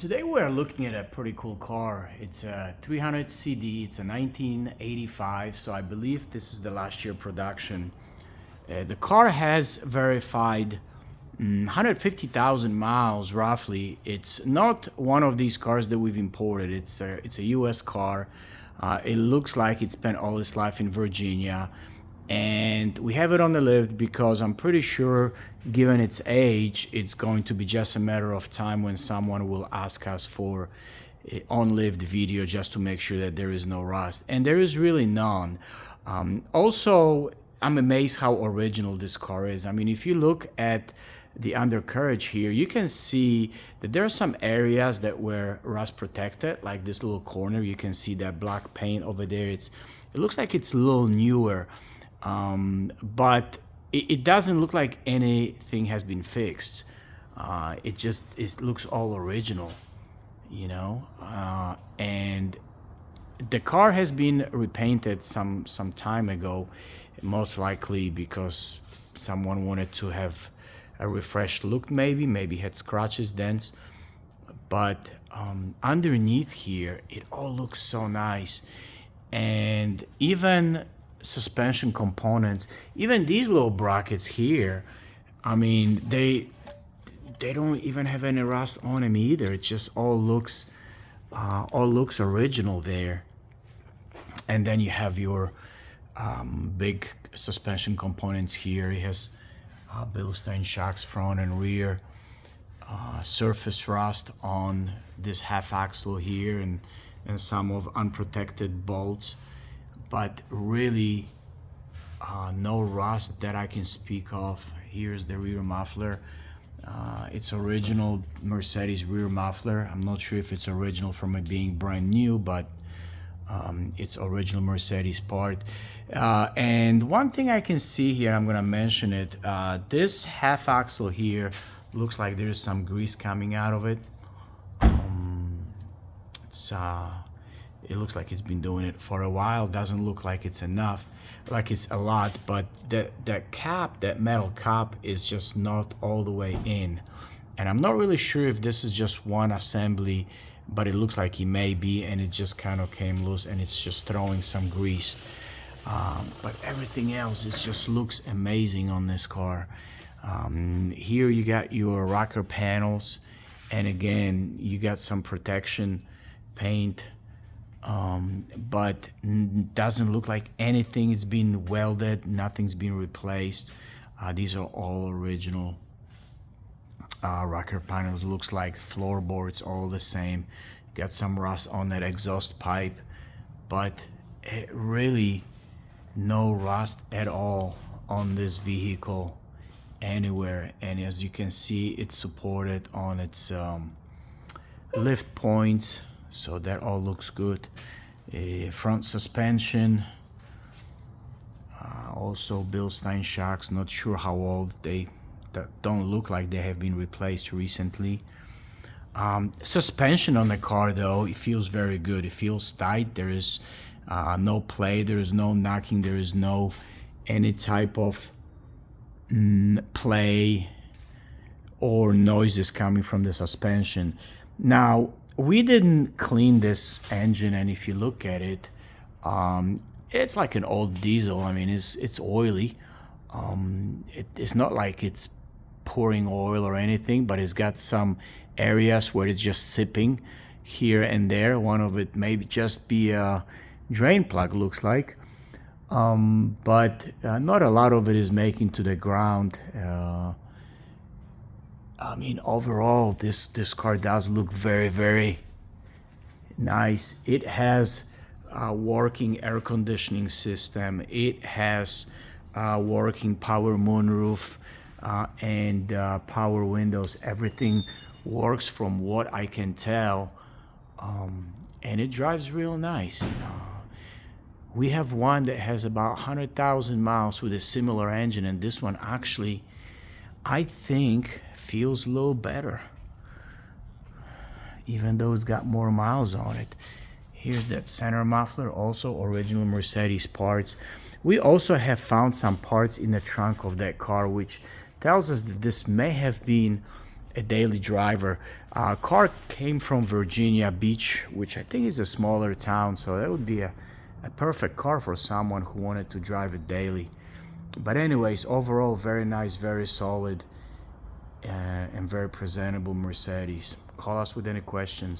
Today we're looking at a pretty cool car. It's a 300 CD. It's a 1985, so I believe this is the last year production. The car has verified 150,000 miles roughly. It's not one of these cars that we've imported. It's a US car. It looks like it spent all its life in Virginia. And we have it on the lift because I'm pretty sure, given its age, it's going to be just a matter of time when someone will ask us for an on-lift video just to make sure that there is no rust. And there is really none. Also, I'm amazed how original this car is. I mean, if you look at the undercarriage here, you can see that there are some areas that were rust protected, like this little corner. You can see that black paint over there. It looks like it's a little newer. But it doesn't look like anything has been fixed. It looks all original, you know. And the car has been repainted some time ago, most likely because someone wanted to have a refreshed look. Maybe had scratches, dents. But underneath here, it all looks so nice, and even suspension components, even these little brackets here, I mean, they don't even have any rust on them either. It just all looks original there. And then you have your big suspension components here. It has Bilstein shocks front and rear, surface rust on this half axle here, and some of unprotected bolts, but really no rust that I can speak of. Here's the rear muffler. It's original Mercedes rear muffler. I'm not sure if it's original from it being brand new, but it's original Mercedes part. And one thing I can see here, I'm gonna mention it, this half axle here looks like there's some grease coming out of it. It looks like it's been doing it for a while. Doesn't look like it's enough, like it's a lot, but that cap, that metal cap, is just not all the way in. And I'm not really sure if this is just one assembly, but it looks like it may be, and it just kind of came loose and it's just throwing some grease. But everything else, it just looks amazing on this car. Here you got your rocker panels, and again, you got some protection paint, but doesn't look like anything is being welded. Nothing's been replaced. These are all original rocker panels. Looks like floorboards, all the same. Got some rust on that exhaust pipe, but really no rust at all on this vehicle anywhere. And as you can see, it's supported on its lift points, so that all looks good. Front suspension, also Bilstein shocks. Not sure how old they don't look like they have been replaced recently. Suspension on the car, though, it feels very good. It feels tight. There is no play, there is no knocking, there is no any type of play or noises coming from the suspension. Now, we didn't clean this engine, and if you look at it, it's like an old diesel. I mean, it's oily. It's not like it's pouring oil or anything, but it's got some areas where it's just sipping here and there. One of it may just be a drain plug, looks like, but not a lot of it is making to the ground. I mean, overall, this car does look very, very nice. It has a working air conditioning system. It has working power moonroof and power windows. Everything works from what I can tell, and it drives real nice. We have one that has about 100,000 miles with a similar engine, and this one actually, I think, feels a little better, even though it's got more miles on it. Here's that center muffler, also original Mercedes parts. We also have found some parts in the trunk of that car, which tells us that this may have been a daily driver. Car came from Virginia Beach, which I think is a smaller town, so that would be a perfect car for someone who wanted to drive it daily. But anyways, overall, very nice, very solid, and very presentable Mercedes. Call us with any questions.